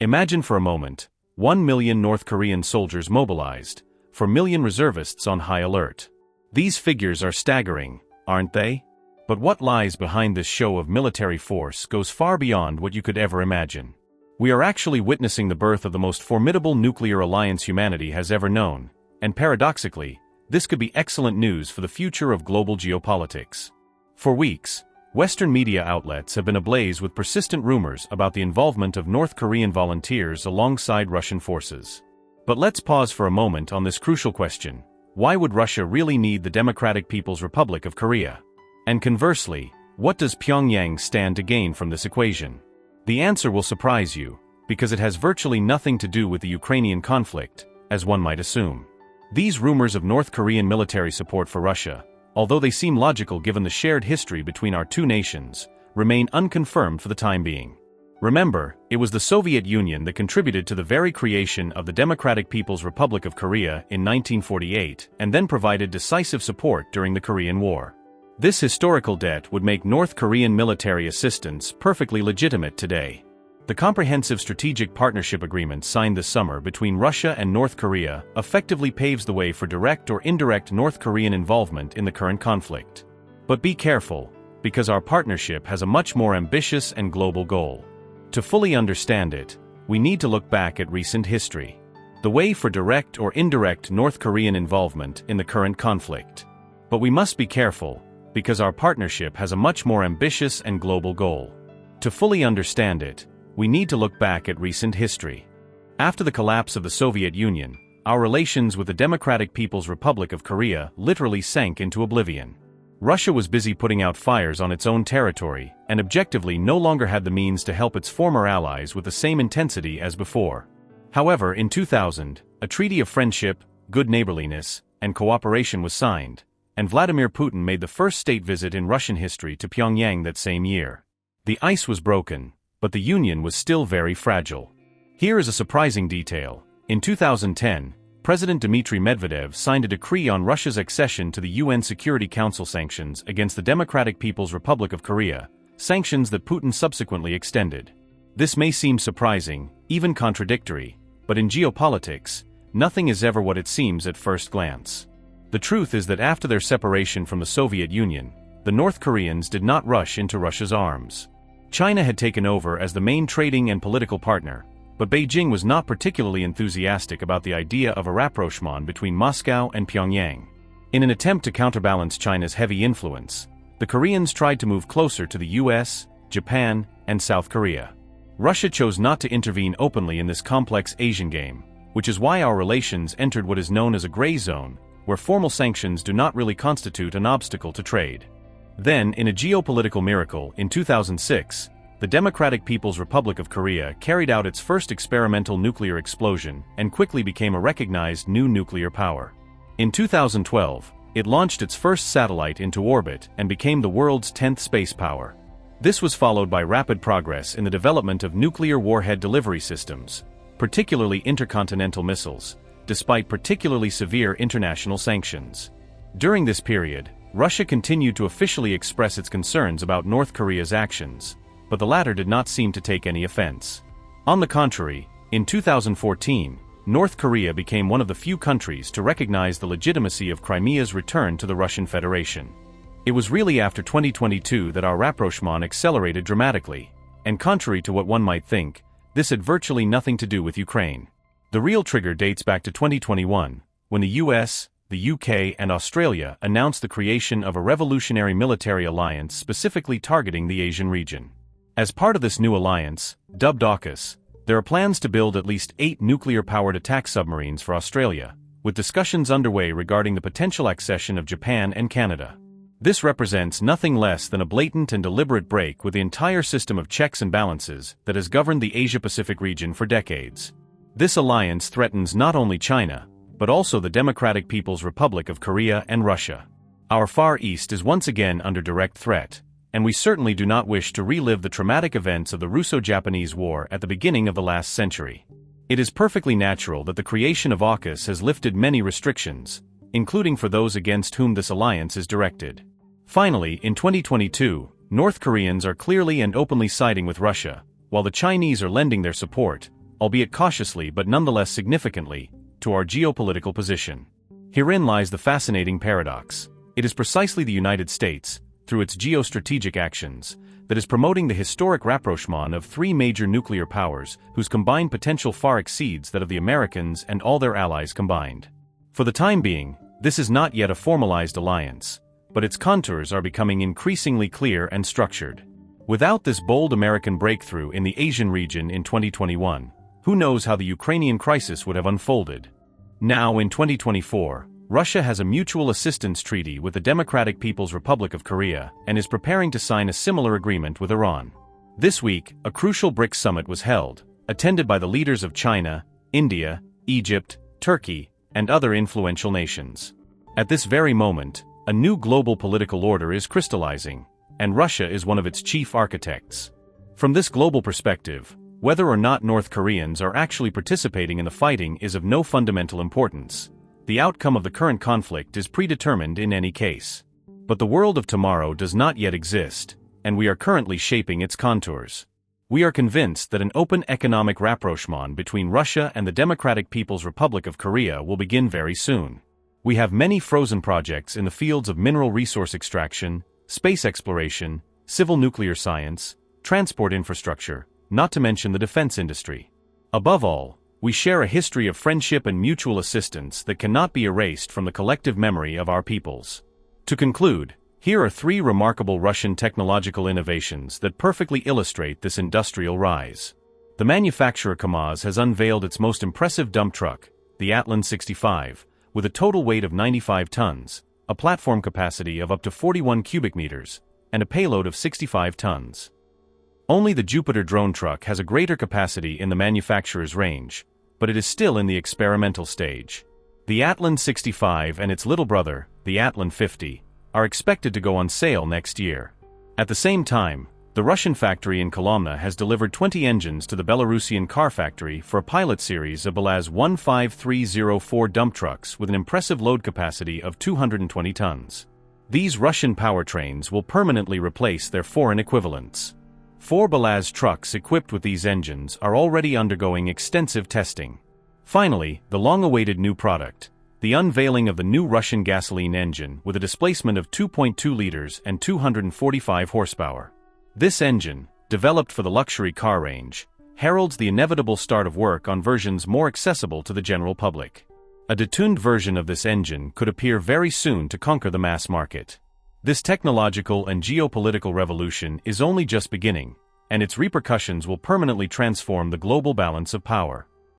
Imagine for a moment, 1 million North Korean soldiers mobilized, 4 million reservists on high alert. These figures are staggering, aren't they? But what lies behind this show of military force goes far beyond what you could ever imagine. We are actually witnessing the birth of the most formidable nuclear alliance humanity has ever known, and paradoxically, this could be excellent news for the future of global geopolitics. For weeks, Western media outlets have been ablaze with persistent rumors about the involvement of North Korean volunteers alongside Russian forces. But let's pause for a moment on this crucial question: why would Russia really need the Democratic People's Republic of Korea? And conversely, what does Pyongyang stand to gain from this equation? The answer will surprise you, because it has virtually nothing to do with the Ukrainian conflict, as one might assume. These rumors of North Korean military support for Russia, although they seem logical given the shared history between our two nations, remain unconfirmed for the time being. Remember, it was the Soviet Union that contributed to the very creation of the Democratic People's Republic of Korea in 1948 and then provided decisive support during the Korean War. This historical debt would make North Korean military assistance perfectly legitimate today. The Comprehensive Strategic Partnership Agreement signed this summer between Russia and North Korea effectively paves the way for direct or indirect North Korean involvement in the current conflict. But be careful, because our partnership has a much more ambitious and global goal. To fully understand it, we need to look back at recent history. The way for direct or indirect North Korean involvement in the current conflict. But we must be careful, because our partnership has a much more ambitious and global goal. To fully understand it, we need to look back at recent history. After the collapse of the Soviet Union, our relations with the Democratic People's Republic of Korea literally sank into oblivion. Russia was busy putting out fires on its own territory, and objectively no longer had the means to help its former allies with the same intensity as before. However, in 2000, a treaty of friendship, good neighborliness, and cooperation was signed, and Vladimir Putin made the first state visit in Russian history to Pyongyang that same year. The ice was broken, but the union was still very fragile. Here is a surprising detail. In 2010, President Dmitry Medvedev signed a decree on Russia's accession to the UN Security Council sanctions against the Democratic People's Republic of Korea, sanctions that Putin subsequently extended. This may seem surprising, even contradictory, but in geopolitics, nothing is ever what it seems at first glance. The truth is that after their separation from the Soviet Union, the North Koreans did not rush into Russia's arms. China had taken over as the main trading and political partner, but Beijing was not particularly enthusiastic about the idea of a rapprochement between Moscow and Pyongyang. In an attempt to counterbalance China's heavy influence, the Koreans tried to move closer to the US, Japan, and South Korea. Russia chose not to intervene openly in this complex Asian game, which is why our relations entered what is known as a gray zone, where formal sanctions do not really constitute an obstacle to trade. Then, in a geopolitical miracle, in 2006, the Democratic People's Republic of Korea carried out its first experimental nuclear explosion and quickly became a recognized new nuclear power. In 2012, it launched its first satellite into orbit and became the world's 10th space power. This was followed by rapid progress in the development of nuclear warhead delivery systems, particularly intercontinental missiles, despite particularly severe international sanctions. During this period, Russia continued to officially express its concerns about North Korea's actions, but the latter did not seem to take any offense. On the contrary, in 2014, North Korea became one of the few countries to recognize the legitimacy of Crimea's return to the Russian Federation. It was really after 2022 that our rapprochement accelerated dramatically, and contrary to what one might think, this had virtually nothing to do with Ukraine. The real trigger dates back to 2021, when the US, the UK, and Australia announced the creation of a revolutionary military alliance specifically targeting the Asian region. As part of this new alliance, dubbed AUKUS, there are plans to build at least 8 nuclear-powered attack submarines for Australia, with discussions underway regarding the potential accession of Japan and Canada. This represents nothing less than a blatant and deliberate break with the entire system of checks and balances that has governed the Asia-Pacific region for decades. This alliance threatens not only China, but also the Democratic People's Republic of Korea and Russia. Our Far East is once again under direct threat, and we certainly do not wish to relive the traumatic events of the Russo-Japanese War at the beginning of the last century. It is perfectly natural that the creation of AUKUS has lifted many restrictions, including for those against whom this alliance is directed. Finally, in 2022, North Koreans are clearly and openly siding with Russia, while the Chinese are lending their support, albeit cautiously but nonetheless significantly, to our geopolitical position. Herein lies the fascinating paradox. It is precisely the United States, through its geostrategic actions, that is promoting the historic rapprochement of three major nuclear powers whose combined potential far exceeds that of the Americans and all their allies combined. For the time being, this is not yet a formalized alliance, but its contours are becoming increasingly clear and structured. Without this bold American breakthrough in the Asian region in 2021, who knows how the Ukrainian crisis would have unfolded? Now in 2024, Russia has a mutual assistance treaty with the Democratic People's Republic of Korea and is preparing to sign a similar agreement with Iran. This week, a crucial BRICS summit was held, attended by the leaders of China, India, Egypt, Turkey, and other influential nations. At this very moment, a new global political order is crystallizing, and Russia is one of its chief architects. From this global perspective, whether or not North Koreans are actually participating in the fighting is of no fundamental importance. The outcome of the current conflict is predetermined in any case. But the world of tomorrow does not yet exist, and we are currently shaping its contours. We are convinced that an open economic rapprochement between Russia and the Democratic People's Republic of Korea will begin very soon. We have many frozen projects in the fields of mineral resource extraction, space exploration, civil nuclear science, transport infrastructure, not to mention the defense industry. Above all, we share a history of friendship and mutual assistance that cannot be erased from the collective memory of our peoples. To conclude, here are three remarkable Russian technological innovations that perfectly illustrate this industrial rise. The manufacturer KAMAZ has unveiled its most impressive dump truck, the Atlan 65, with a total weight of 95 tons, a platform capacity of up to 41 cubic meters, and a payload of 65 tons. Only the Jupiter drone truck has a greater capacity in the manufacturer's range, but it is still in the experimental stage. The Atlan 65 and its little brother, the Atlan 50, are expected to go on sale next year. At the same time, the Russian factory in Kolomna has delivered 20 engines to the Belarusian car factory for a pilot series of Belaz 15304 dump trucks with an impressive load capacity of 220 tons. These Russian powertrains will permanently replace their foreign equivalents. 4 Belaz trucks equipped with these engines are already undergoing extensive testing. Finally, the long-awaited new product, the unveiling of the new Russian gasoline engine with a displacement of 2.2 liters and 245 horsepower. This engine, developed for the luxury car range, heralds the inevitable start of work on versions more accessible to the general public. A detuned version of this engine could appear very soon to conquer the mass market. This technological and geopolitical revolution is only just beginning, and its repercussions will permanently transform the global balance of power.